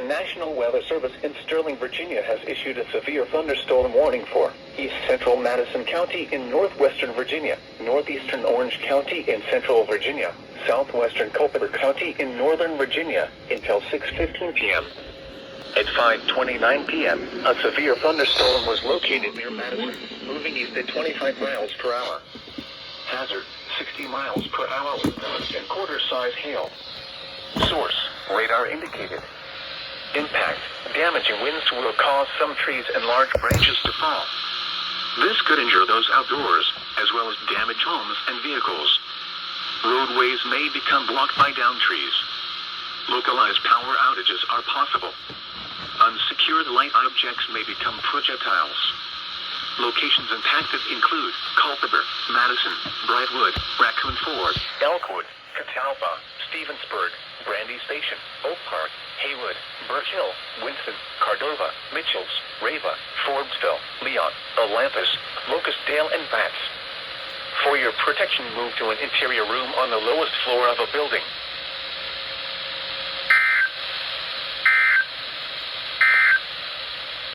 National Weather Service in Sterling, Virginia has issued a severe thunderstorm warning for East Central Madison County in northwestern Virginia, northeastern Orange County in central Virginia, southwestern Culpeper County in northern Virginia until 6:15 p.m. At 5:29 p.m., a severe thunderstorm was located near Madison, moving east at 25 miles per hour. Hazard, 60 miles per hour with gust and quarter-size hail. Source, radar indicated. Impact, damaging winds will cause some trees and large branches to fall. This could injure those outdoors, as well as damage homes and vehicles. Roadways may become blocked by downed trees. Localized power outages are possible. Unsecured light objects may become projectiles. Locations impacted include Culpeper, Madison, Brightwood, Raccoon Ford, Elkwood, Catawba, Stevensburg, Brandy Station, Oak Park, Haywood, Birch Hill, Winston, Cordova, Mitchells, Rava, Forbesville, Leon, Olympus, Locust Dale, and Vance. For your protection, move to an interior room on the lowest floor of a building.